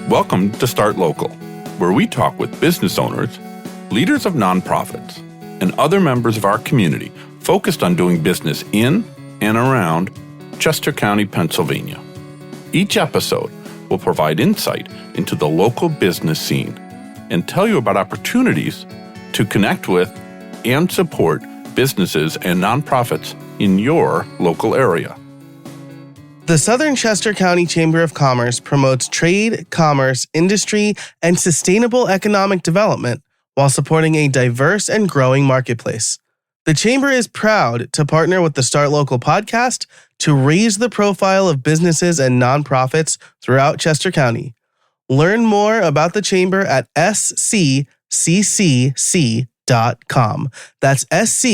Welcome to Start Local, where we talk with business owners, leaders of nonprofits, and other members of our community focused on doing business in and around Chester County, Pennsylvania. Each episode will provide insight into the local business scene and tell you about opportunities to connect with and support businesses and nonprofits in your local area. The Southern Chester County Chamber of Commerce promotes trade, commerce, industry, and sustainable economic development while supporting a diverse and growing marketplace. The Chamber is proud to partner with the Start Local podcast to raise the profile of businesses and nonprofits throughout Chester County. Learn more about the Chamber at sccc.com. That's sccc.com.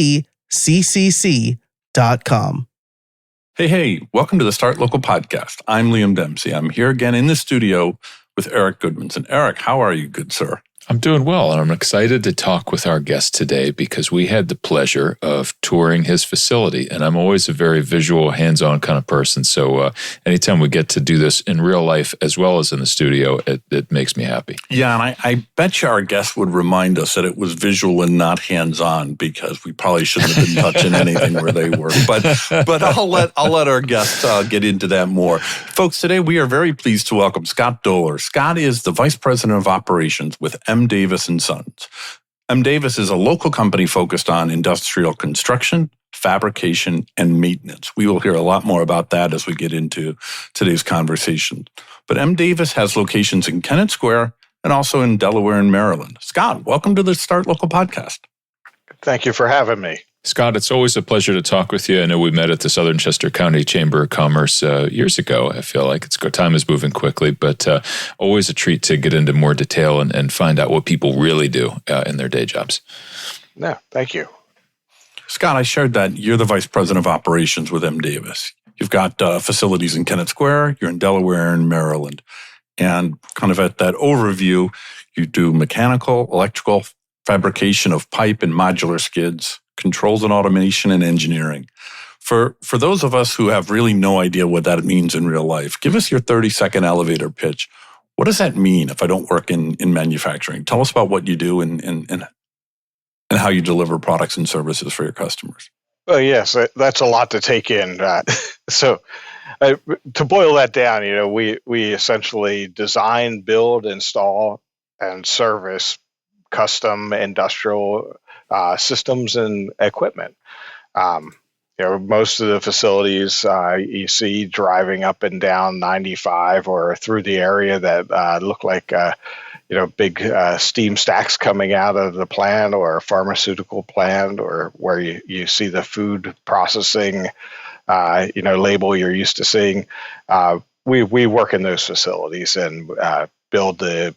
Hey, welcome to the Start Local podcast. I'm Liam Dempsey. I'm here again in the studio with Eric Goodmanson. Eric, how are you, good sir? I'm doing well, and I'm excited to talk with our guest today because we had the pleasure of touring his facility, and I'm always a very visual, hands-on kind of person, so anytime we get to do this in real life as well as in the studio, it makes me happy. Yeah, and I bet you our guest would remind us that it was visual and not hands-on because we probably shouldn't have been touching anything where they were, but I'll let our guest get into that more. Folks, today we are very pleased to welcome Scott Dolor. Scott is the Vice President of Operations with M. Davis & Sons. M. Davis is a local company focused on industrial construction, fabrication, and maintenance. We will hear a lot more about that as we get into today's conversation. But M. Davis has locations in Kennett Square and also in Delaware and Maryland. Scott, welcome to the Start Local podcast. Thank you for having me. Scott, it's always a pleasure to talk with you. I know we met at the Southern Chester County Chamber of Commerce years ago. I feel like time is moving quickly, but always a treat to get into more detail and find out what people really do in their day jobs. No, thank you. Scott, I shared that you're the Vice President of Operations with M. Davis. You've got facilities in Kennett Square, you're in Delaware and Maryland. And kind of at that overview, you do mechanical, electrical, fabrication of pipe and modular skids, controls and automation and engineering. For those of us who have really no idea what that means in real life, give us your 30-second elevator pitch. What does that mean if I don't work in manufacturing? Tell us about what you do and how you deliver products and services for your customers. Well, yes, that's a lot to take in. So to boil that down, we essentially design, build, install, and service custom industrial systems and equipment. Most of the facilities you see driving up and down 95 or through the area that look like big steam stacks coming out of the plant or a pharmaceutical plant, or where you see the food processing label you're used to seeing. We work in those facilities and build the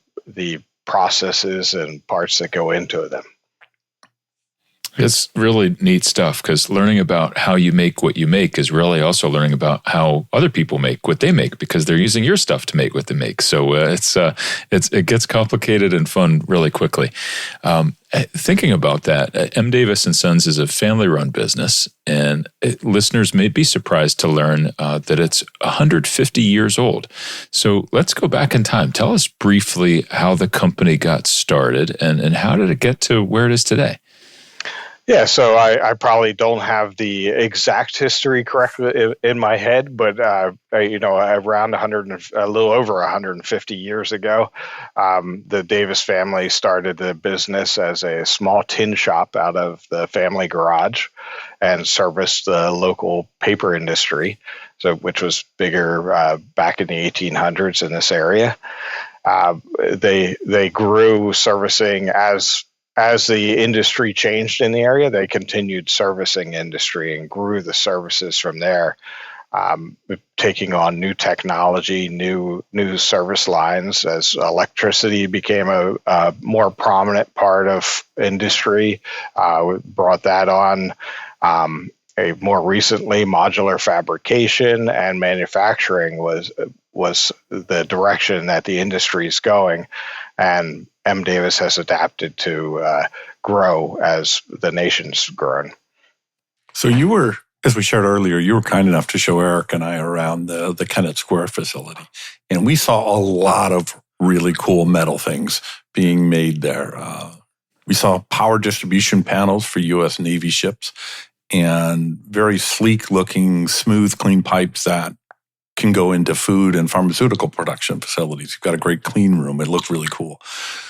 processes and parts that go into them. It's really neat stuff because learning about how you make what you make is really also learning about how other people make what they make because they're using your stuff to make what they make. So it gets complicated and fun really quickly. Thinking about that, M. Davis & Sons is a family-run business, and listeners may be surprised to learn that it's 150 years old. So let's go back in time. Tell us briefly how the company got started and how did it get to where it is today? Yeah, so I probably don't have the exact history correct in my head, but around a little over 150 years ago, the Davis family started the business as a small tin shop out of the family garage and serviced the local paper industry, which was bigger back in the 1800s in this area. They grew servicing as the industry changed in the area. They continued servicing industry and grew the services from there, taking on new technology, new service lines as electricity became a more prominent part of industry. We brought that on. More recently, modular fabrication and manufacturing was the direction that the industry is going, and M. Davis has adapted to grow as the nation's grown. So you were, as we shared earlier, you were kind enough to show Eric and I around the Kennett Square facility, and we saw a lot of really cool metal things being made there. We saw power distribution panels for U.S. Navy ships and very sleek-looking, smooth, clean pipes that can go into food and pharmaceutical production facilities. You've got a great clean room. It looks really cool.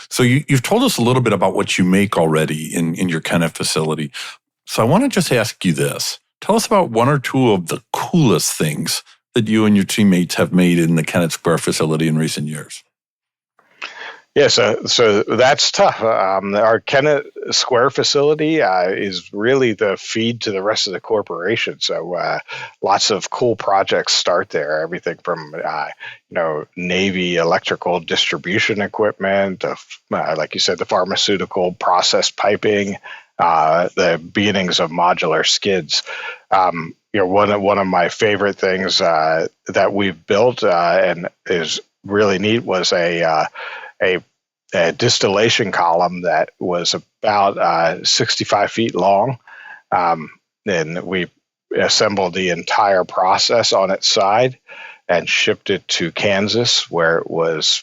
So you've told us a little bit about what you make already in your Kennett facility. So I want to just ask you this. Tell us about one or two of the coolest things that you and your teammates have made in the Kennett Square facility in recent years. Yeah, so that's tough. Our Kennett Square facility is really the feed to the rest of the corporation. So lots of cool projects start there. Everything from Navy electrical distribution equipment, like you said, the pharmaceutical process piping, the beginnings of modular skids. One of my favorite things that we've built and is really neat was a distillation column that was about 65 feet long. And we assembled the entire process on its side and shipped it to Kansas, where it was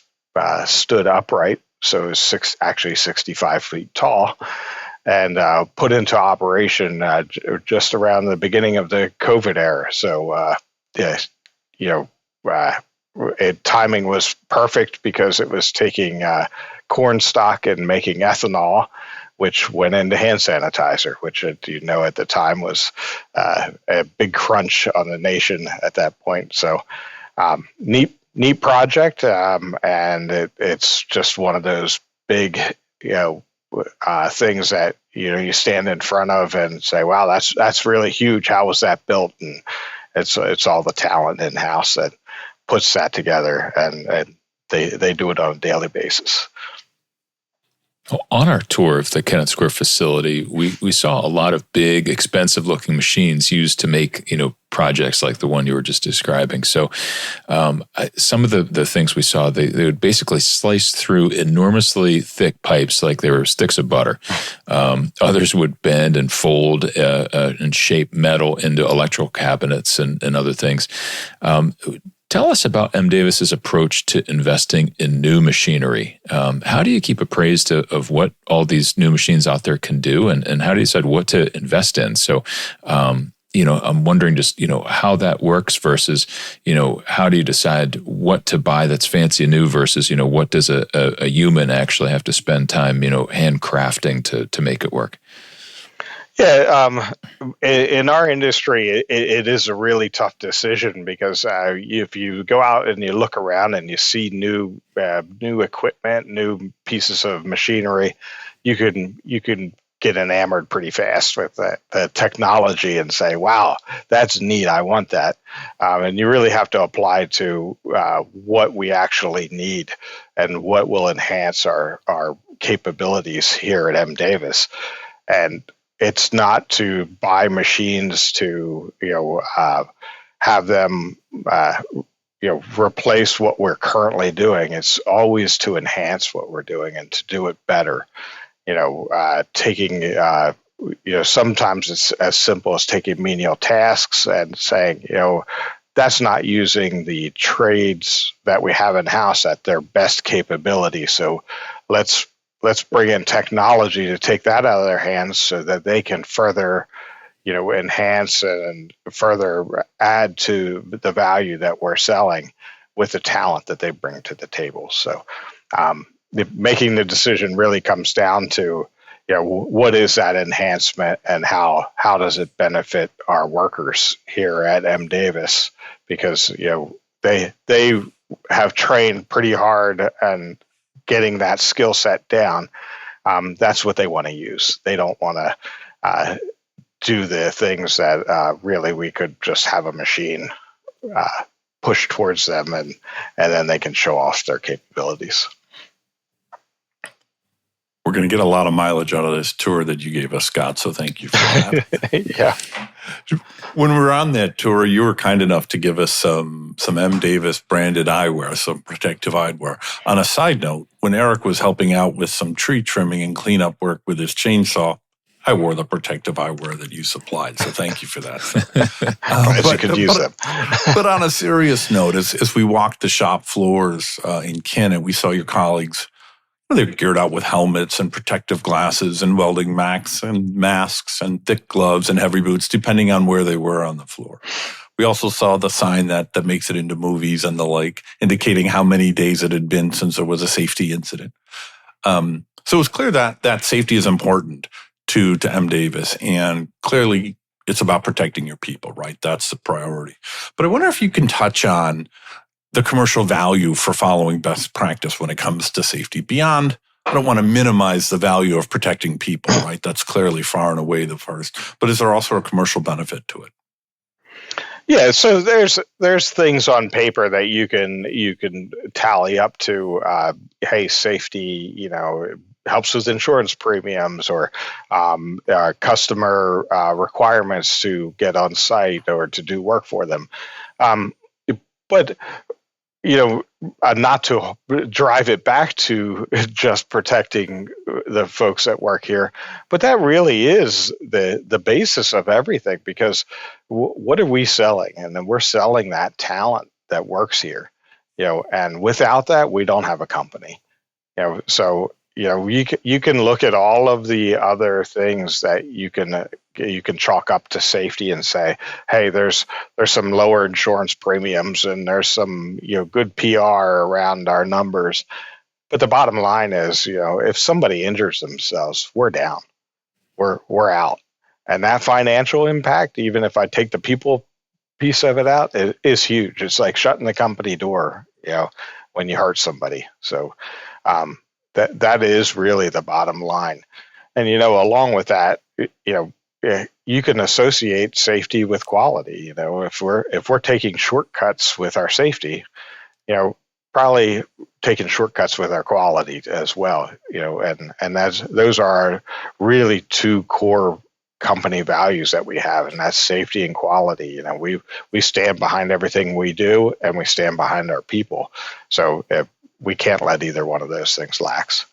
stood upright. So it was actually 65 feet tall, and put into operation just around the beginning of the COVID era. So, timing was perfect because it was taking corn stock and making ethanol, which went into hand sanitizer, which, at the time was a big crunch on the nation at that point. So neat project, and it's just one of those big, things that you stand in front of and say, "Wow, that's really huge. How was that built?" And it's all the talent in house that puts that together, and they do it on a daily basis. On our tour of the Kennett Square facility, we saw a lot of big, expensive-looking machines used to make projects like the one you were just describing. So some of the things we saw, they would basically slice through enormously thick pipes like they were sticks of butter. Others would bend and fold and shape metal into electrical cabinets and other things. Tell us about M. Davis's approach to investing in new machinery. How do you keep appraised of what all these new machines out there can do, and how do you decide what to invest in? So, I'm wondering just, how that works versus, how do you decide what to buy that's fancy and new versus, what does a human actually have to spend time, handcrafting to make it work? Yeah, in our industry, it is a really tough decision because if you go out and you look around and you see new equipment, new pieces of machinery, you can get enamored pretty fast with the technology and say, "Wow, that's neat. I want that." And you really have to apply to what we actually need and what will enhance our capabilities here at M. Davis. And it's not to buy machines to have them replace what we're currently doing. It's always to enhance what we're doing and to do it better. Sometimes it's as simple as taking menial tasks and saying, that's not using the trades that we have in house at their best capability. So let's bring in technology to take that out of their hands so that they can further, enhance and further add to the value that we're selling with the talent that they bring to the table. So making the decision really comes down to, what is that enhancement and how does it benefit our workers here at M. Davis? Because, they have trained pretty hard and getting that skill set down, that's what they want to use. They don't want to do the things that really we could just have a machine push towards them and then they can show off their capabilities. We're going to get a lot of mileage out of this tour that you gave us, Scott, so thank you for that. Yeah. When we were on that tour, you were kind enough to give us some M. Davis branded eyewear, some protective eyewear. On a side note, when Eric was helping out with some tree trimming and cleanup work with his chainsaw, I wore the protective eyewear that you supplied, so thank you for that. Glad you could use them. But on a serious note, as we walked the shop floors in Kennett, we saw your colleagues. They're geared out with helmets and protective glasses and welding masks and thick gloves and heavy boots, depending on where they were on the floor. We also saw the sign that makes it into movies and the like, indicating how many days it had been since there was a safety incident. So it was clear that safety is important to M. Davis, and clearly it's about protecting your people, right? That's the priority. But I wonder if you can touch on the commercial value for following best practice when it comes to safety beyond. I don't want to minimize the value of protecting people, right? That's clearly far and away the first. But is there also a commercial benefit to it? Yeah, so there's things on paper that you can tally up to. Hey, safety, helps with insurance premiums or customer requirements to get on site or to do work for them. But not to drive it back to just protecting the folks that work here, but that really is the basis of everything, because what are we selling? And then we're selling that talent that works here, and without that, we don't have a company, so you can look at all of the other things that you can chalk up to safety and say, hey, there's some lower insurance premiums and there's some good PR around our numbers. But the bottom line is, if somebody injures themselves, we're down, we're out, and that financial impact, even if I take the people piece of it out, it is huge. It's like shutting the company door, when you hurt somebody. So that is really the bottom line. And along with that, you can associate safety with quality. If we're taking shortcuts with our safety, probably taking shortcuts with our quality as well. And those are really two core company values that we have, and that's safety and quality. We stand behind everything we do, and we stand behind our people. So we can't let either one of those things lax.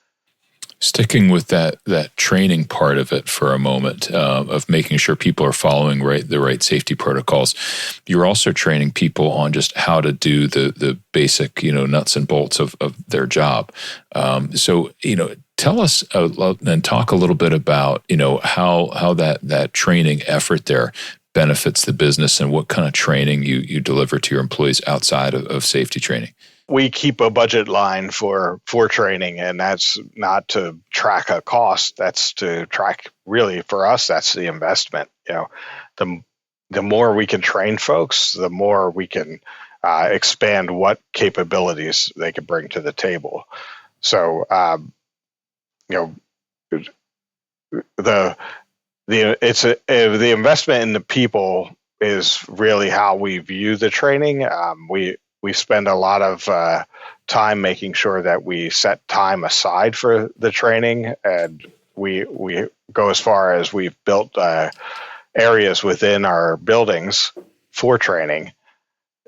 Sticking with that training part of it for a moment, of making sure people are following the right safety protocols, you're also training people on just how to do the basic, nuts and bolts of their job. So tell us and talk a little bit about how that training effort there benefits the business and what kind of training you deliver to your employees outside of safety training. We keep a budget line for training, and that's not to track a cost. That's to track, really, for us, that's the investment. The more we can train folks, the more we can expand what capabilities they can bring to the table. So, the investment in the people is really how we view the training. We spend a lot of time making sure that we set time aside for the training, and we go as far as we've built areas within our buildings for training,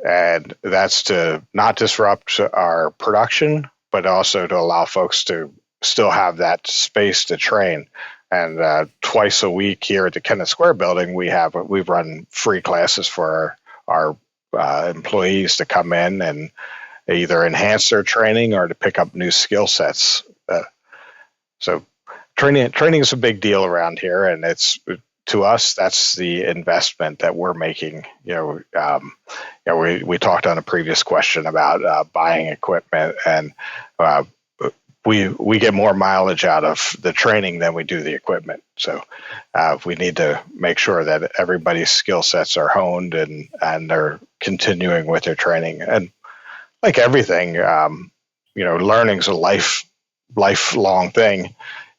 and that's to not disrupt our production, but also to allow folks to still have that space to train. And twice a week here at the Kennett Square building, we've run free classes for our employees to come in and either enhance their training or to pick up new skill sets. So training is a big deal around here, and it's, to us, that's the investment that we're making. We talked on a previous question about buying equipment, and we get more mileage out of the training than we do the equipment. So we need to make sure that everybody's skill sets are honed and they're continuing with their training. And like everything, learning's a lifelong thing.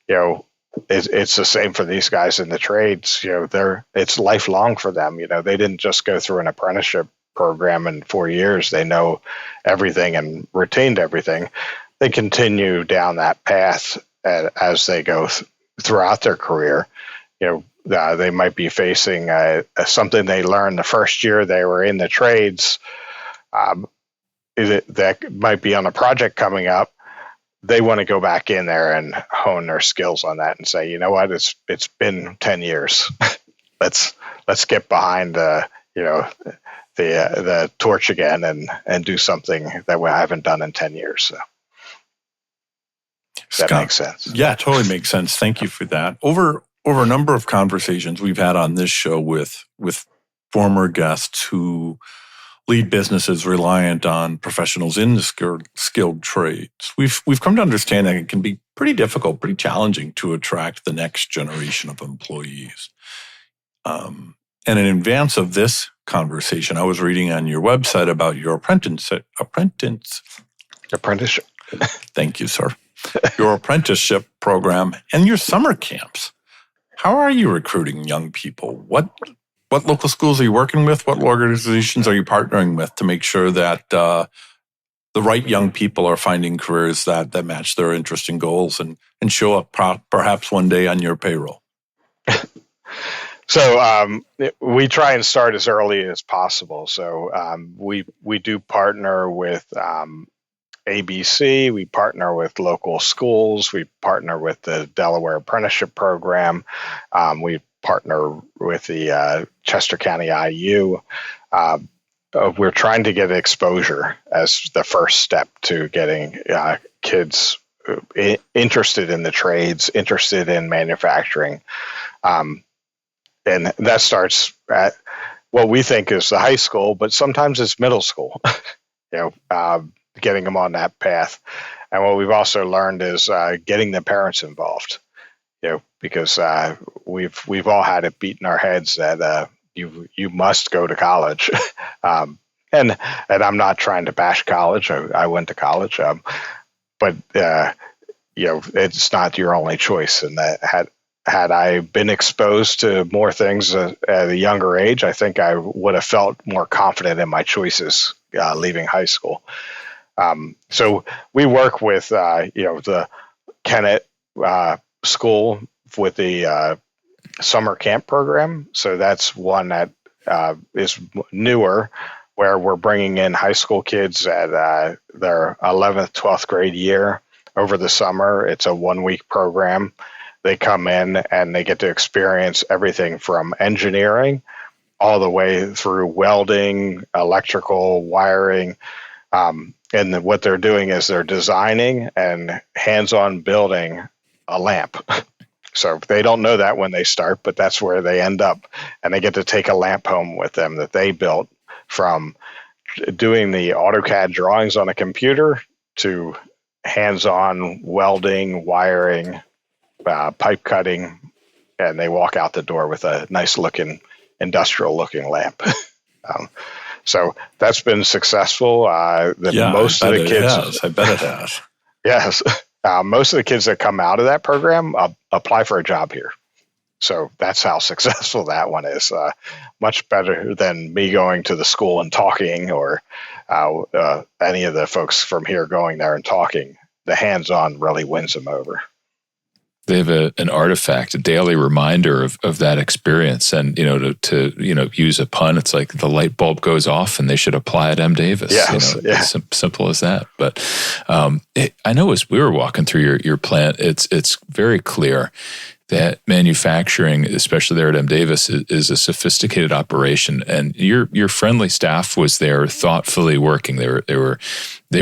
It's the same for these guys in the trades. It's lifelong for them. They didn't just go through an apprenticeship program in 4 years. They know everything and retained everything. They continue down that path as they go throughout their career. They might be facing something they learned the first year they were in the trades. That might be on a project coming up. they want to go back in there and hone their skills on that and say, you know what, it's been 10 years. let's get behind the torch again and do something that we haven't done in 10 years. So Scott, that makes sense. Yeah, totally makes sense. Thank you for that. Over a number of conversations we've had on this show with former guests who lead businesses reliant on professionals in the skilled trades, we've come to understand that it can be pretty difficult, pretty challenging to attract the next generation of employees. And in advance of this conversation, I was reading on your website about your apprenticeship. Thank you, sir. Your apprenticeship program and your summer camps. How are you recruiting young people? What local schools are you working with? What organizations are you partnering with to make sure that the right young people are finding careers that match their interests and goals and show up perhaps one day on your payroll? So we try and start as early as possible. So we do partner with ABC. We partner with local schools. We partner with the Delaware Apprenticeship Program. We partner with the Chester County IU. We're trying to get exposure as the first step to getting kids interested in the trades, interested in manufacturing. And that starts at what we think is the high school, but sometimes it's middle school, getting them on that path. And what we've also learned is getting the parents involved, because we've all had it beat in our heads that you must go to college. And I'm not trying to bash college. I went to college, but it's not your only choice. And that had I been exposed to more things at a younger age, I think I would have felt more confident in my choices leaving high school. So we work with the Kennett School with the summer camp program. So that's one that is newer, where we're bringing in high school kids at their 11th, 12th grade year over the summer. It's a 1-week program. They come in and they get to experience everything from engineering all the way through welding, electrical, wiring. And what they're doing is they're designing and hands-on building a lamp. So they don't know that when they start, but that's where they end up. And they get to take a lamp home with them that they built, from doing the AutoCAD drawings on a computer to hands-on welding, wiring, pipe cutting, and they walk out the door with a nice-looking, industrial-looking lamp. So that's been successful. Most of the kids, I bet it has. Yes, most of the kids that come out of that program apply for a job here. So that's how successful that one is. Much better than me going to the school and talking, or any of the folks from here going there and talking. The hands-on really wins them over. They have an artifact, a daily reminder of that experience. And, to use a pun, it's like the light bulb goes off and they should apply at M. Davis. Yes, It's simple as that. But I know as we were walking through your plant, it's very clear that manufacturing, especially there at M. Davis, is a sophisticated operation, and your friendly staff was there, thoughtfully working. They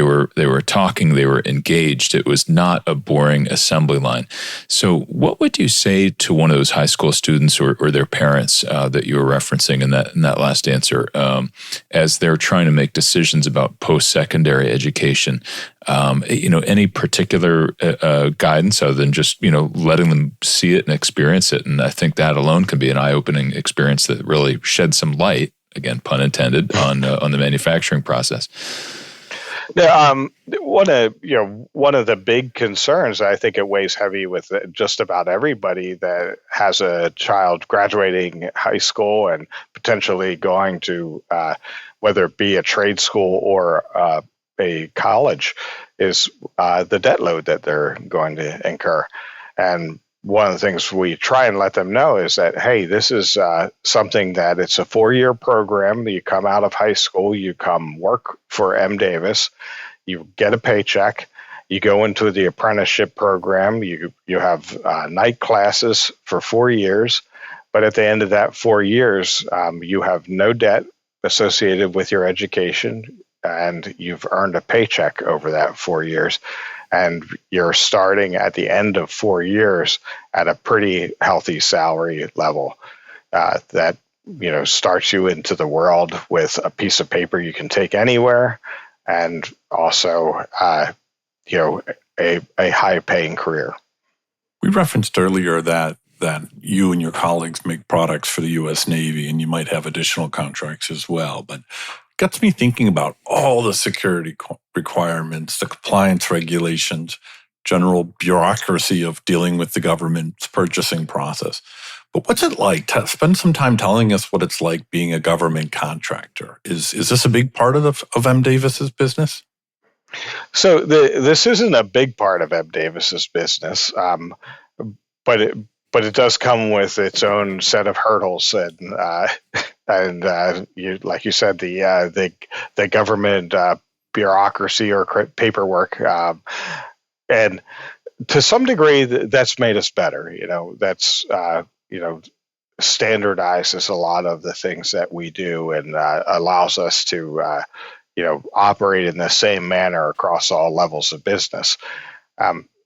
were talking. They were engaged. It was not a boring assembly line. So, what would you say to one of those high school students or their parents that you were referencing in that last answer, as they're trying to make decisions about post-secondary education? Any particular guidance other than just letting them see it and experience it? And I think that alone can be an eye-opening experience that really sheds some light, again, pun intended, on the manufacturing process. Yeah, one of the big concerns, I think it weighs heavy with just about everybody that has a child graduating high school and potentially going to whether it be a trade school or a college, is the debt load that they're going to incur. And one of the things we try and let them know is that, hey, this is something that it's a 4-year program. You come out of high school, you come work for M. Davis, you get a paycheck, You go into the apprenticeship program. You have night classes for 4 years, but at the end of that 4 years, you have no debt associated with your education, and you've earned a paycheck over that 4 years. And you're starting at the end of 4 years at a pretty healthy salary level that starts you into the world with a piece of paper you can take anywhere, and also a high-paying career. We referenced earlier that you and your colleagues make products for the U.S. Navy, and you might have additional contracts as well. But it gets me thinking about all the security requirements, the compliance regulations, general bureaucracy of dealing with the government's purchasing process. But what's it like? Spend some time telling us what it's like being a government contractor. Is this a big part of M. Davis's business? So this isn't a big part of M. Davis's business, but it does come with its own set of hurdles, and like you said, the government bureaucracy or paperwork, and to some degree that's made us better. That's standardizes a lot of the things that we do, and allows us to operate in the same manner across all levels of business.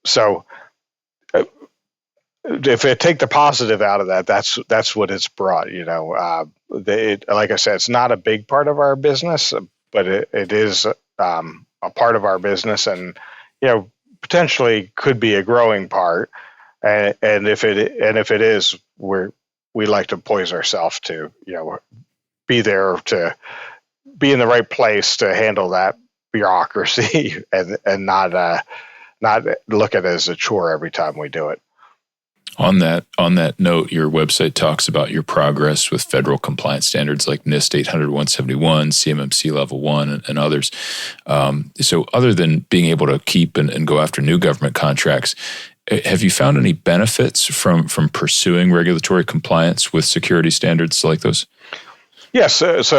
So if I take the positive out of that, that's what it's brought. Like I said, it's not a big part of our business, but it is a part of our business, and potentially could be a growing part. And if it is, we like to poise ourselves to be there, to be in the right place to handle that bureaucracy and not look at it as a chore every time we do it. On that note, your website talks about your progress with federal compliance standards like NIST 800-171, CMMC Level 1, and others. So other than being able to keep and go after new government contracts, have you found any benefits from pursuing regulatory compliance with security standards like those? Yes. As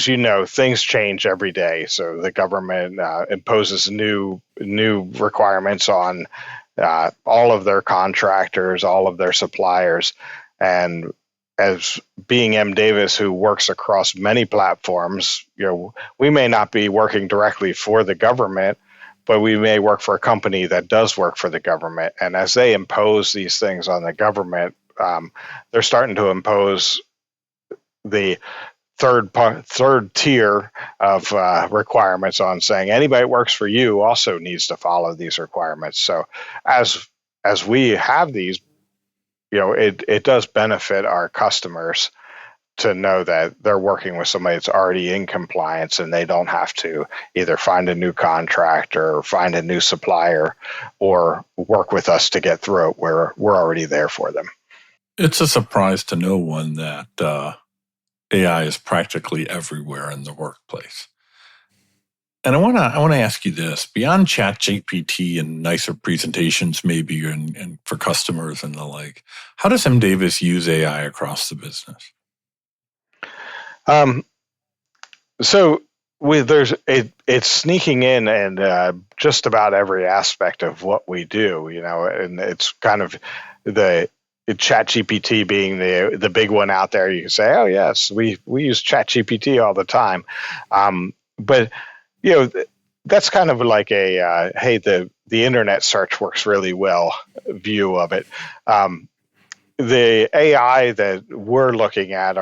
you know, things change every day. So the government imposes new requirements on all of their contractors, all of their suppliers. And as being M. Davis, who works across many platforms, we may not be working directly for the government, but we may work for a company that does work for the government. And as they impose these things on the government, they're starting to impose the third tier of requirements on saying anybody that works for you also needs to follow these requirements. So as we have these, it does benefit our customers to know that they're working with somebody that's already in compliance, and they don't have to either find a new contractor or find a new supplier or work with us to get through it. We're already there for them. It's a surprise to no one that AI is practically everywhere in the workplace. And I want to ask you this: beyond ChatGPT and nicer presentations, maybe, and for customers and the like, how does M. Davis use AI across the business? So it's sneaking in and just about every aspect of what we do, and it's kind of the ChatGPT being the big one out there. You can say, oh yes, we use ChatGPT all the time, but that's kind of like a hey, the internet search works really well view of it. The AI that we're looking at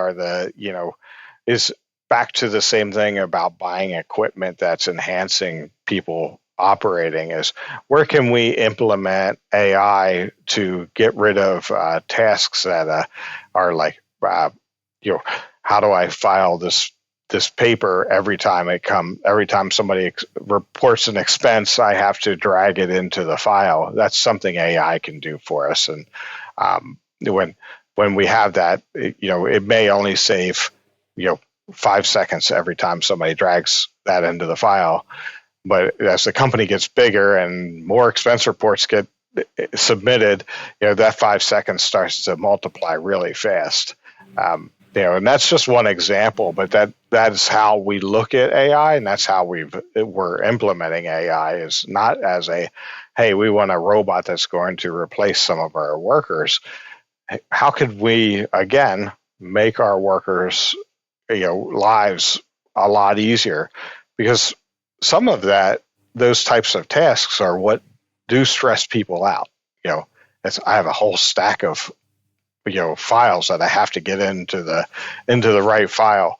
is back to the same thing about buying equipment that's enhancing people operating, is where can we implement AI to get rid of tasks that are like, how do I file this paper every time somebody reports an expense, I have to drag it into the file. That's something AI can do for us. And when we have that, it may only save 5 seconds every time somebody drags that into the file. But as the company gets bigger and more expense reports get submitted, that 5 seconds starts to multiply really fast. And that's just one example, but that's how we look at AI, and that's how we're implementing AI, is not as a, hey, we want a robot that's going to replace some of our workers. How could we, again, make our workers, lives a lot easier? Because some of those types of tasks are what do stress people out. I have a whole stack of files that I have to get into the right file.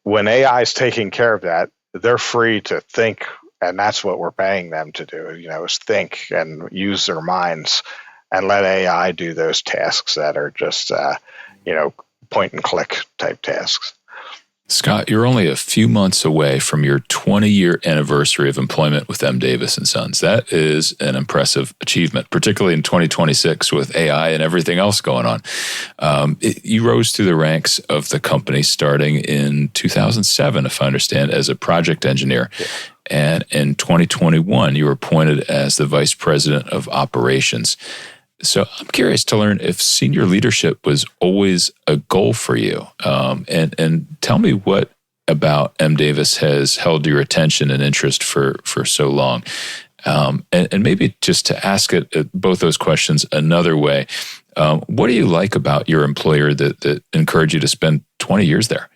When AI is taking care of that, they're free to think, and that's what we're paying them to do. Is think and use their minds, and let AI do those tasks that are just point and click type tasks. Scott, you're only a few months away from your 20-year anniversary of employment with M. Davis & Sons. That is an impressive achievement, particularly in 2026 with AI and everything else going on. You rose through the ranks of the company starting in 2007, if I understand, as a project engineer. Yeah. And in 2021, you were appointed as the vice president of operations. So I'm curious to learn if senior leadership was always a goal for you. And tell me what about M. Davis has held your attention and interest for so long. And maybe just to ask both those questions another way, what do you like about your employer that encouraged you to spend 20 years there?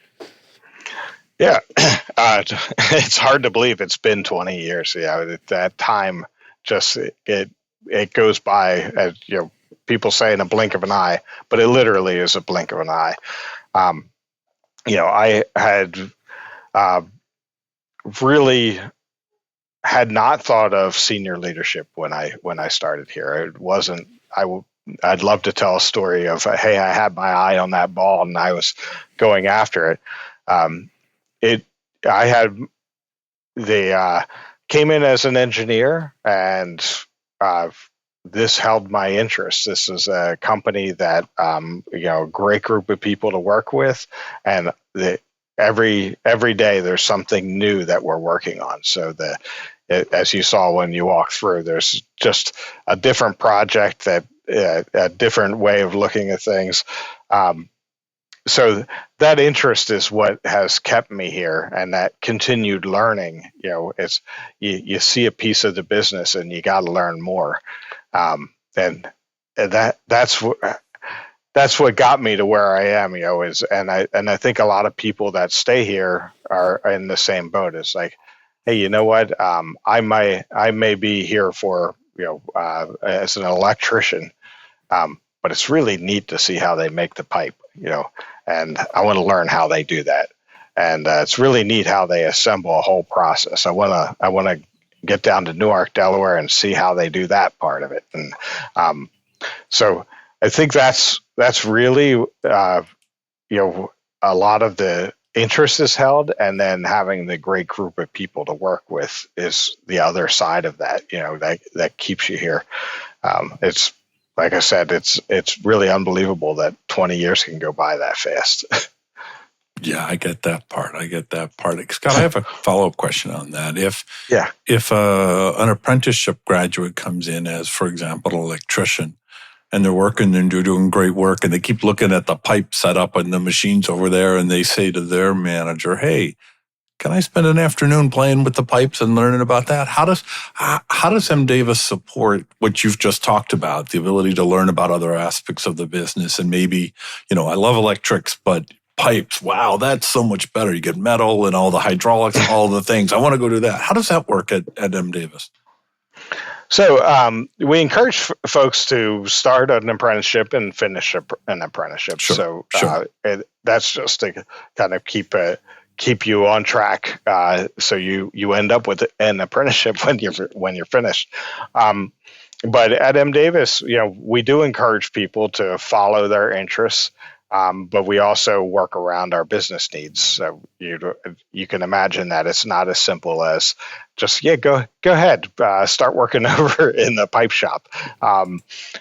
Yeah, it's hard to believe it's been 20 years. Yeah, that time just it goes by, as people say, in a blink of an eye, but it literally is a blink of an eye. I had really had not thought of senior leadership when I started here. It wasn't. I'd love to tell a story of, hey, I had my eye on that ball and I was going after it. I had came in as an engineer, and this held my interest. This is a company that a great group of people to work with, and every day there's something new that we're working on. So as you saw when you walked through, there's just a different project, that a different way of looking at things. So that interest is what has kept me here, and that continued learning. It's you see a piece of the business and you got to learn more, and that's what got me to where I am. And I think a lot of people that stay here are in the same boat. It's like, hey, you know what? I may be here for as an electrician, but it's really neat to see how they make the pipe. And I want to learn how they do that. And it's really neat how they assemble a whole process. I want to get down to Newark, Delaware, and see how they do that part of it. And so I think that's really a lot of the interest is held, and then having the great group of people to work with is the other side of that. That keeps you here. It's like I said, it's really unbelievable that 20 years can go by that fast. Yeah, I get that part. Scott, I have a follow-up question on that. If an apprenticeship graduate comes in as, for example, an electrician, and they're working and they're doing great work, and they keep looking at the pipe setup and the machines over there, and they say to their manager, hey, can I spend an afternoon playing with the pipes and learning about that? How does M. Davis support what you've just talked about, the ability to learn about other aspects of the business? And maybe, I love electrics, but pipes, wow, that's so much better. You get metal and all the hydraulics and all the things. I want to go do that. How does that work at M. Davis? So we encourage folks to start an apprenticeship and finish an apprenticeship. Sure, so that's just to kind of keep you on track, so you end up with an apprenticeship when you're finished. But at M. Davis, we do encourage people to follow their interests, but we also work around our business needs. So you can imagine that it's not as simple as just go ahead, start working over in the pipe shop.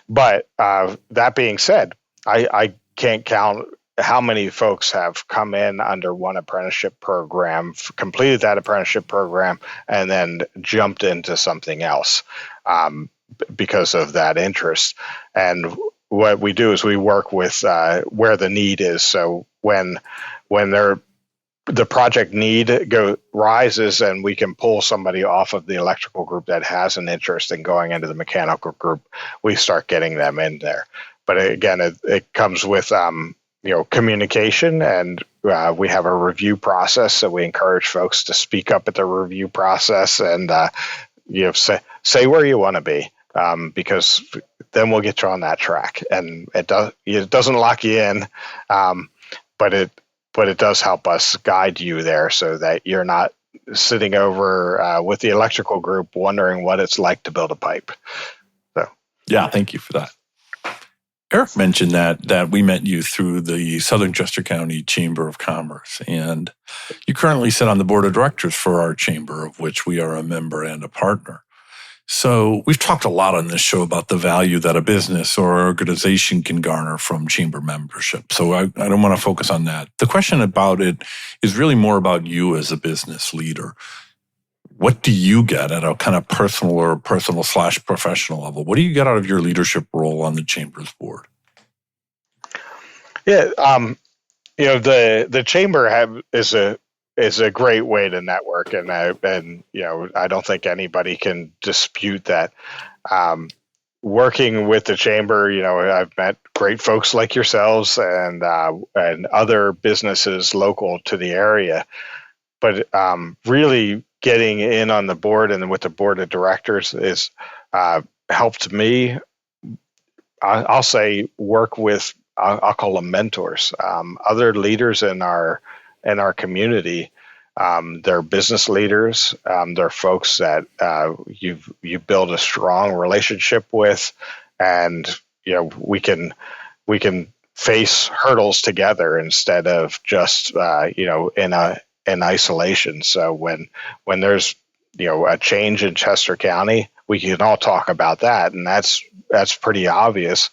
But that being said, I can't count how many folks have come in under one apprenticeship program, completed that apprenticeship program, and then jumped into something else because of that interest. And what we do is we work with where the need is. So when they're the project need rises and we can pull somebody off of the electrical group that has an interest in going into the mechanical group, we start getting them in there. But again, it comes with communication, and we have a review process. So we encourage folks to speak up at the review process and say where you want to be, because then we'll get you on that track. And it doesn't lock you in, but it does help us guide you there so that you're not sitting over with the electrical group wondering what it's like to build a pipe. So yeah, thank you for that. Eric mentioned that we met you through the Southern Chester County Chamber of Commerce, and you currently sit on the board of directors for our chamber, of which we are a member and a partner. So we've talked a lot on this show about the value that a business or organization can garner from chamber membership. So I don't want to focus on that. The question about it is really more about you as a business leader. What do you get at a kind of personal/professional level? What do you get out of your leadership role on the chamber's board? Yeah, the chamber is a great way to network, and I don't think anybody can dispute that. Working with the chamber, I've met great folks like yourselves and other businesses local to the area, but really getting in on the board and with the board of directors is helped me. I'll say work with, I'll call them mentors, other leaders in our community. They're business leaders. They're folks that you build a strong relationship with, and we can face hurdles together instead of just in isolation. So when there's a change in Chester County, we can all talk about that, and that's pretty obvious.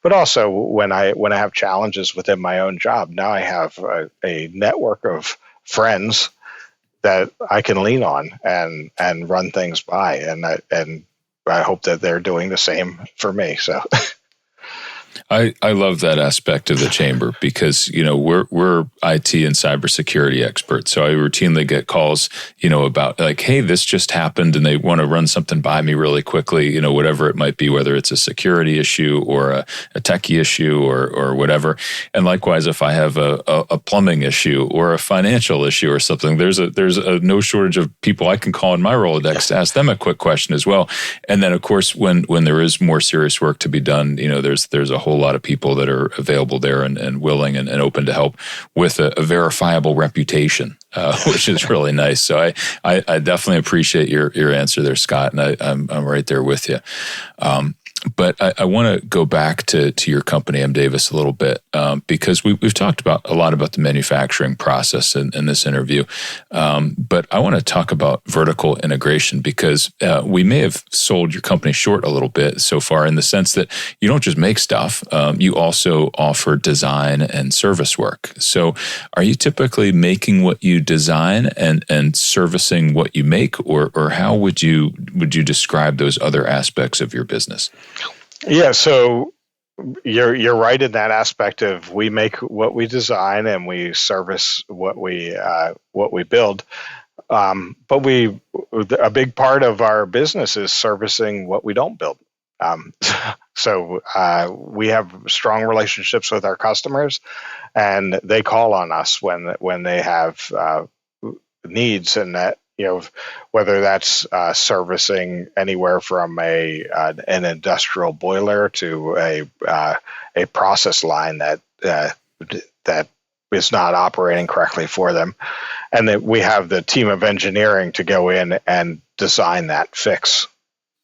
But also when I have challenges within my own job, now I have a network of friends that I can lean on and run things by, and I hope that they're doing the same for me. So. I love that aspect of the chamber because, we're IT and cybersecurity experts. So I routinely get calls, about like, hey, this just happened and they want to run something by me really quickly, whatever it might be, whether it's a security issue or a techie issue or whatever. And likewise, if I have a plumbing issue or a financial issue or something, there's a no shortage of people I can call in my Rolodex to ask them a quick question as well. And then, of course, when there is more serious work to be done, there's a whole lot of people that are available there and willing and open to help with a verifiable reputation, which is really nice. So I definitely appreciate your answer there, Scott, and I'm right there with you. But I want to go back to your company, M. Davis, a little bit because we've talked a lot about the manufacturing process in this interview. But I want to talk about vertical integration because we may have sold your company short a little bit so far in the sense that you don't just make stuff, you also offer design and service work. So are you typically making what you design and servicing what you make, or how would you describe those other aspects of your business? Yeah, so you're right in that aspect of we make what we design and we service what we build. But a big part of our business is servicing what we don't build. So we have strong relationships with our customers, and they call on us when they have needs, and that whether that's servicing anywhere from an industrial boiler to a process line that is not operating correctly for them, and that we have the team of engineering to go in and design that fix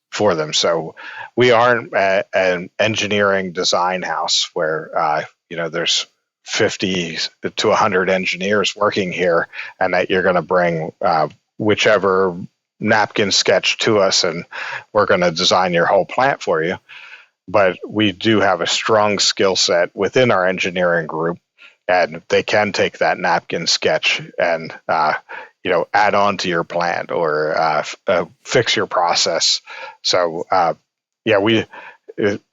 for them. So we aren't an engineering design house where there's 50 to 100 engineers working here, and that you're going to bring whichever napkin sketch to us and we're going to design your whole plant for you. But we do have a strong skill set within our engineering group, and they can take that napkin sketch and add on to your plant or fix your process. So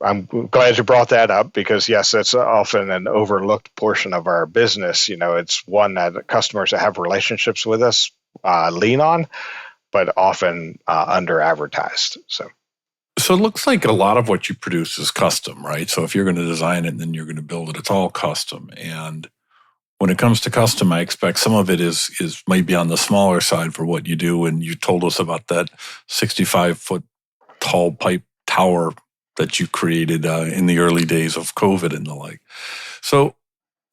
I'm glad you brought that up because, yes, that's often an overlooked portion of our business. It's one that customers that have relationships with us lean on, but often under advertised. So it looks like a lot of what you produce is custom, right? So if you're going to design it and then you're going to build it, it's all custom. And when it comes to custom, I expect some of it is maybe on the smaller side for what you do. And you told us about that 65-foot tall pipe tower that you created in the early days of COVID and the like. So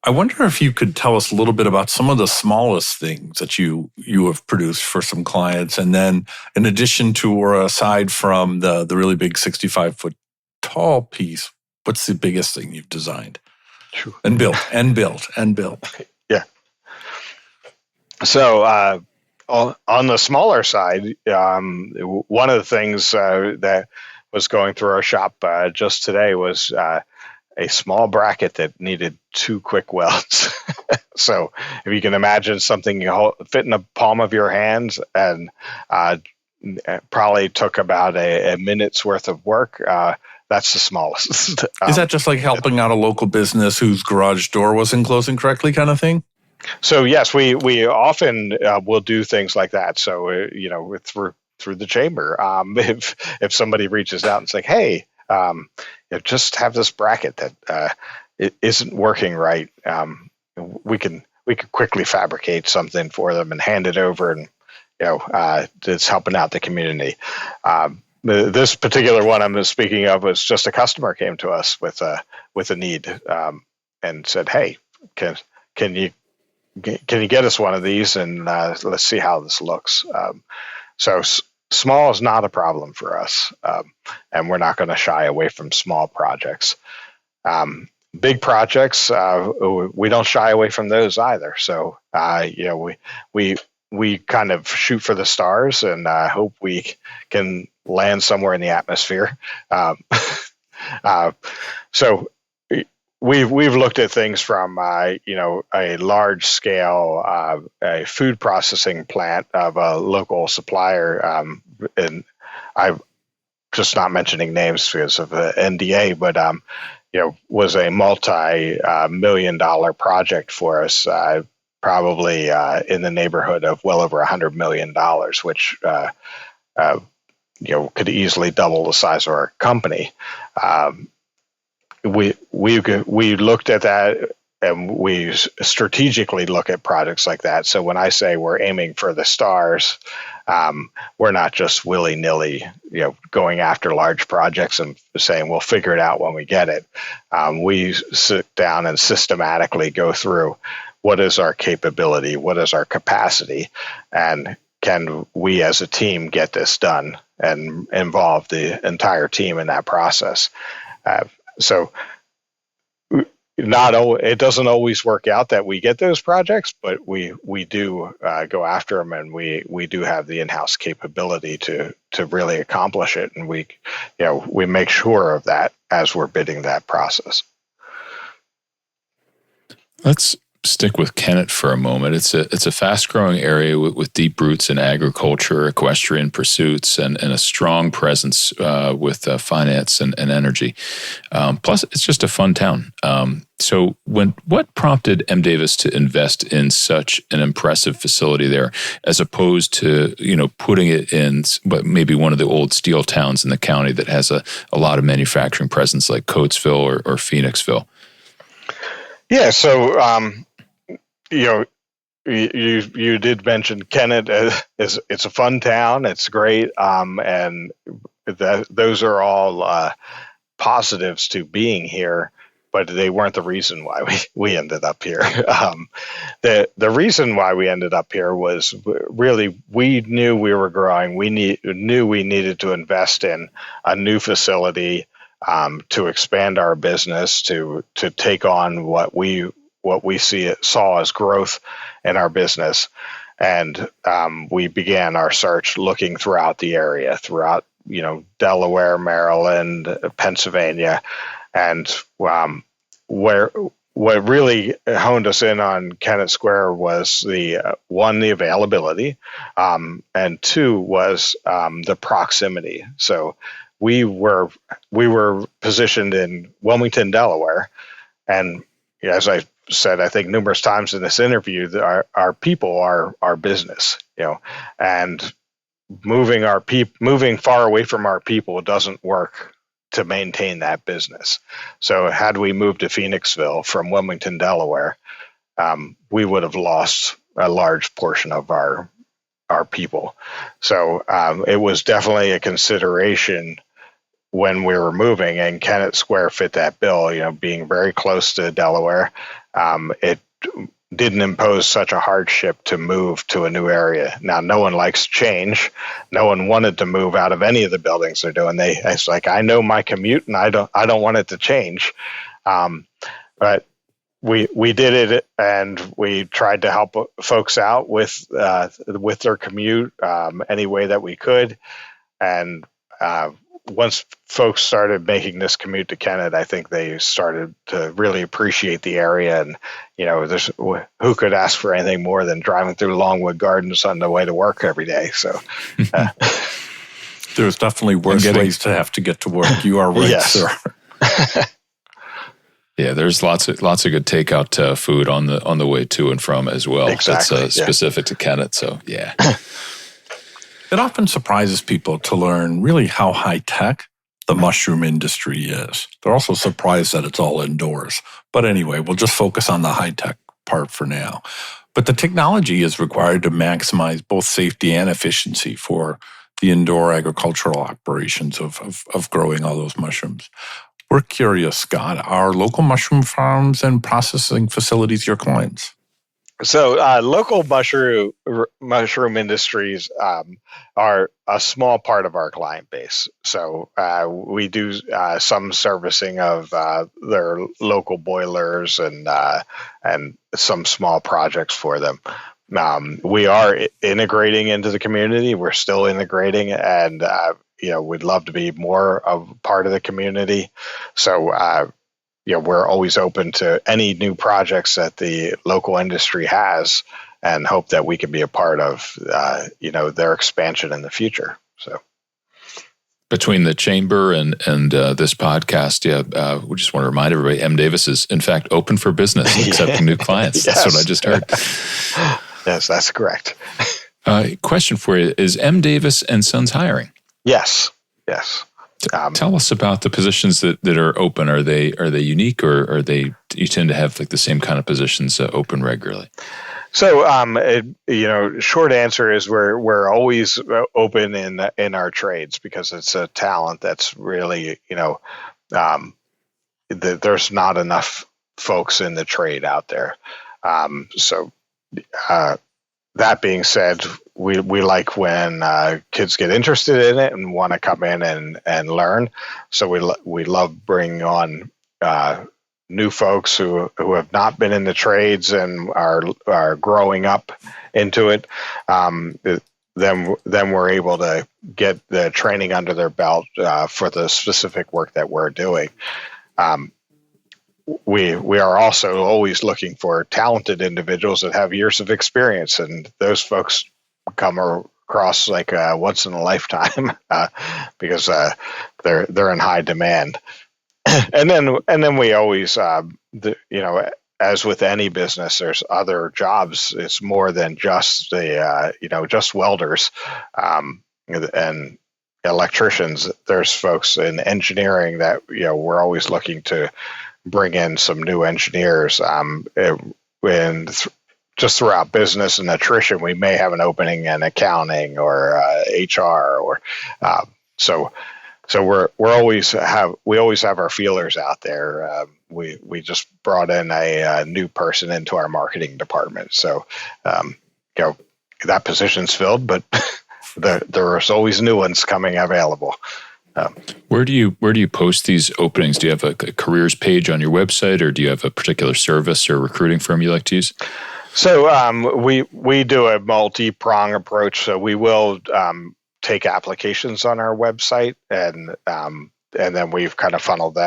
I wonder if you could tell us a little bit about some of the smallest things that you have produced for some clients. And then in addition to or aside from the really big 65-foot tall piece, what's the biggest thing you've designed and built? Yeah. So on the smaller side, one of the things that was going through our shop just today was a small bracket that needed 2 quick welds. So if you can imagine something you fit in the palm of your hands and probably took about a minute's worth of work, that's the smallest. Is that just like helping out a local business whose garage door wasn't closing correctly kind of thing? So yes, we often will do things like that. So, through the chamber, if somebody reaches out and say, hey, just have this bracket that it isn't working right. We could quickly fabricate something for them and hand it over, and it's helping out the community. This particular one I'm speaking of was just a customer came to us with a need and said, "Hey, can you get us one of these and let's see how this looks." So small is not a problem for us, and we're not going to shy away from small projects. Big projects, we don't shy away from those either. So, we kind of shoot for the stars and hope we can land somewhere in the atmosphere. So we've looked at things from a large scale a food processing plant of a local supplier, and I'm just not mentioning names because of the NDA, but was a multi-million-dollar project for us, probably in the neighborhood of well over $100 million, which could easily double the size of our company. We looked at that, and we strategically look at projects like that. So when I say we're aiming for the stars, we're not just willy-nilly, going after large projects and saying we'll figure it out when we get it. We sit down and systematically go through what is our capability, what is our capacity, and can we as a team get this done, and involve the entire team in that process. So it doesn't always work out that we get those projects, but we do go after them, and we do have the in-house capability to really accomplish it, and we make sure of that as we're bidding that process. Let's stick with Kennett for a moment. It's a fast-growing area with deep roots in agriculture, equestrian pursuits, and a strong presence with finance and energy. Plus, it's just a fun town. So what prompted M. Davis to invest in such an impressive facility there, as opposed to putting it in maybe one of the old steel towns in the county that has a lot of manufacturing presence like Coatesville or Phoenixville? Yeah, so you did mention Kennett. It's a fun town. It's great, and those are all positives to being here, but they weren't the reason why we ended up here. The reason why we ended up here was really we knew we were growing. We knew we needed to invest in a new facility to expand our business, to take on what we saw as growth in our business. And we began our search looking throughout the area, throughout Delaware, Maryland, Pennsylvania, and what really honed us in on Kennett Square was the availability, and two was the proximity. So we were positioned in Wilmington, Delaware, and as I said, I think numerous times in this interview, that our people are our business, and moving far away from our people doesn't work to maintain that business. So had we moved to Phoenixville from Wilmington, Delaware, we would have lost a large portion of our people. So it was definitely a consideration when we were moving, and Kennett Square fit that bill, being very close to Delaware. It didn't impose such a hardship to move to a new area. Now, no one likes change. No one wanted to move out of any of the buildings they're doing. It's like, I know my commute, and I don't want it to change. But we did it, and we tried to help folks out with their commute any way that we could. And once folks started making this commute to Kennett, I think they started to really appreciate the area. And, who could ask for anything more than driving through Longwood Gardens on the way to work every day? So there's definitely worse ways to have to get to work. You are right, yes. sir. Yeah, there's lots of good takeout food on the way to and from as well. Exactly. That's specific to Kennett. So yeah. It often surprises people to learn really how high-tech the mushroom industry is. They're also surprised that it's all indoors. But anyway, we'll just focus on the high-tech part for now. But the technology is required to maximize both safety and efficiency for the indoor agricultural operations of growing all those mushrooms. We're curious, Scott, are local mushroom farms and processing facilities your clients? So local mushroom industries are a small part of our client base. So we do some servicing of their local boilers and some small projects for them. We are integrating into the community. We're still integrating, and we'd love to be more of part of the community. So we're always open to any new projects that the local industry has, and hope that we can be a part of, their expansion in the future. So, between the chamber and this podcast, we just want to remind everybody, M. Davis is in fact open for business, accepting new clients. Yes. That's what I just heard. Yes, that's correct. Question for you: is M. Davis and Sons hiring? Yes. Tell us about the positions that are open. Are they unique, or you tend to have like the same kind of positions open regularly? So, short answer is we're always open in our trades, because it's a talent that's really, there's not enough folks in the trade out there. That being said, we like when kids get interested in it and want to come in and learn. So we love bringing on new folks who have not been in the trades and are growing up into it. Then we're able to get the training under their belt for the specific work that we're doing. We are also always looking for talented individuals that have years of experience, and those folks come across like once in a lifetime because they're in high demand. And then we always, as with any business, there's other jobs. It's more than just just welders and electricians. There's folks in engineering that we're always looking to bring in some new engineers. Just throughout business and nutrition, we may have an opening in accounting or HR, or so we always have our feelers out there. We just brought in a new person into our marketing department, so that position's filled, but there's always new ones coming available. Where do you post these openings? Do you have a careers page on your website, or do you have a particular service or recruiting firm you like to use? So we do a multi-prong approach. So we will take applications on our website, and then we've kind of funneled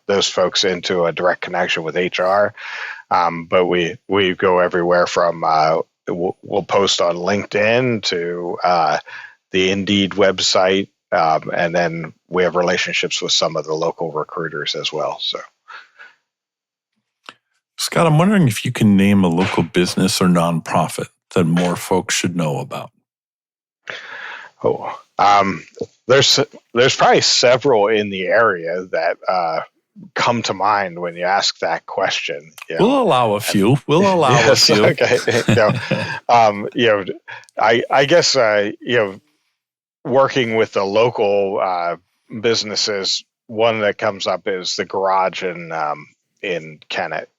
those folks into a direct connection with HR. But we go everywhere from we'll post on LinkedIn to the Indeed website. And then we have relationships with some of the local recruiters as well. So, Scott, I'm wondering if you can name a local business or nonprofit that more folks should know about. There's probably several in the area that come to mind when you ask that question. We'll allow a few. Okay. I guess working with the local businesses, one that comes up is the garage in Kennett.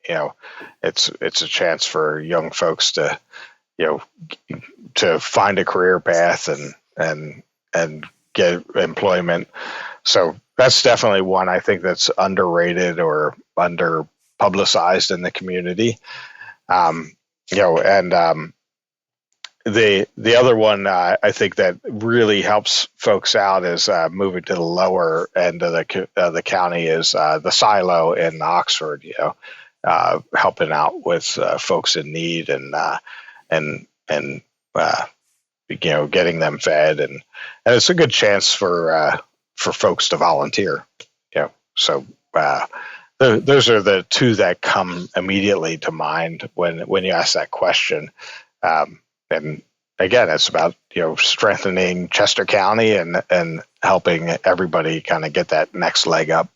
It's a chance for young folks to find a career path and get employment. So that's definitely one I think that's underrated or under publicized in the community. The other one I think that really helps folks out is moving to the lower end of the county is the Silo in Oxford. Helping out with folks in need and getting them fed and it's a good chance for folks to volunteer. So those are the two that come immediately to mind when you ask that question. And again, it's about strengthening Chester County and helping everybody kind of get that next leg up.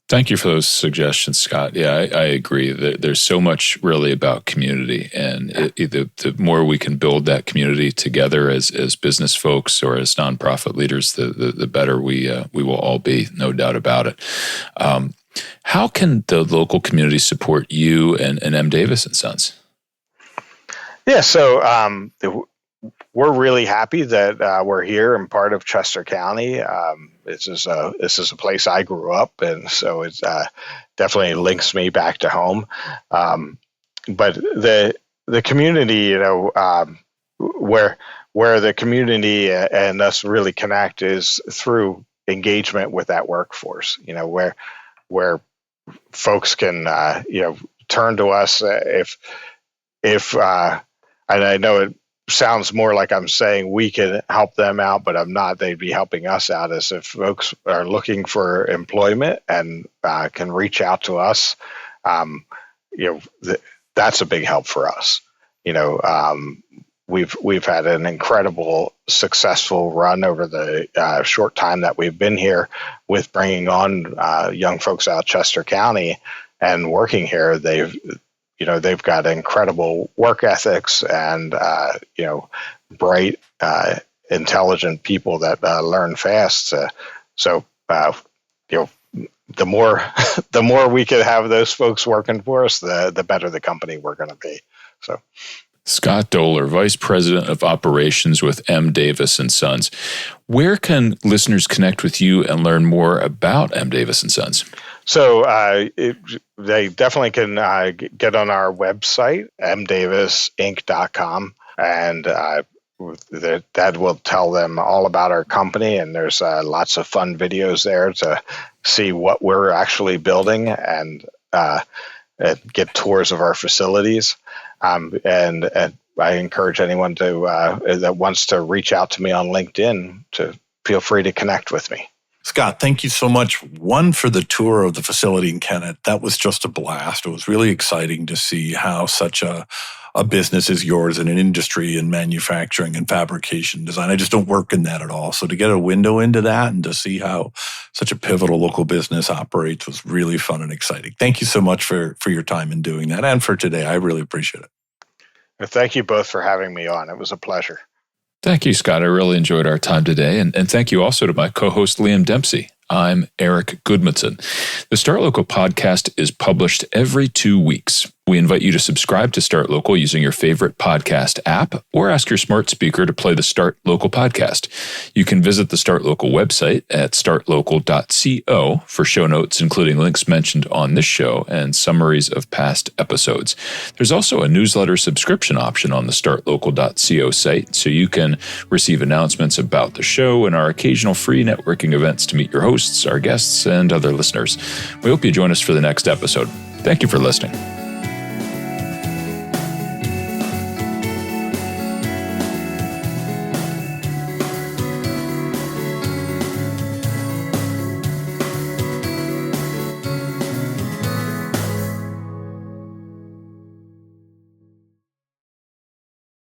Thank you for those suggestions, Scott. Yeah, I agree. There's so much really about community, and the more we can build that community together as business folks or as nonprofit leaders, the better we will all be, no doubt about it. How can the local community support you and M. Davis and Sons? Yeah, so we're really happy that we're here and part of Chester County. This is a place I grew up, and so it definitely links me back to home. But the community, where the community and us really connect is through engagement with that workforce. Where folks can turn to us if and I know it sounds more like I'm saying we can help them out, but I'm not. They'd be helping us out as if folks are looking for employment and can reach out to us. That's a big help for us. We've had an incredible successful run over the short time that we've been here with bringing on young folks out of Chester County and working here. They've got incredible work ethics and, bright, intelligent people that learn fast. The more we could have those folks working for us, the better the company we're going to be. So, Scott Dolor, Vice President of Operations with M. Davis and Sons. Where can listeners connect with you and learn more about M. Davis and Sons? So they definitely can get on our website, mdavisinc.com, and that will tell them all about our company. And there's lots of fun videos there to see what we're actually building and get tours of our facilities. And I encourage anyone that wants to reach out to me on LinkedIn to feel free to connect with me. Scott, thank you so much. One, for the tour of the facility in Kennett. That was just a blast. It was really exciting to see how such a business as yours in an industry in manufacturing and fabrication design. I just don't work in that at all. So to get a window into that and to see how such a pivotal local business operates was really fun and exciting. Thank you so much for your time in doing that and for today. I really appreciate it. Thank you both for having me on. It was a pleasure. Thank you, Scott. I really enjoyed our time today. And thank you also to my co-host, Liam Dempsey. I'm Eric Goodmanson. The Start Local podcast is published every 2 weeks. We invite you to subscribe to Start Local using your favorite podcast app or ask your smart speaker to play the Start Local podcast. You can visit the Start Local website at startlocal.co for show notes, including links mentioned on this show and summaries of past episodes. There's also a newsletter subscription option on the startlocal.co site, so you can receive announcements about the show and our occasional free networking events to meet your hosts, our guests, and other listeners. We hope you join us for the next episode. Thank you for listening.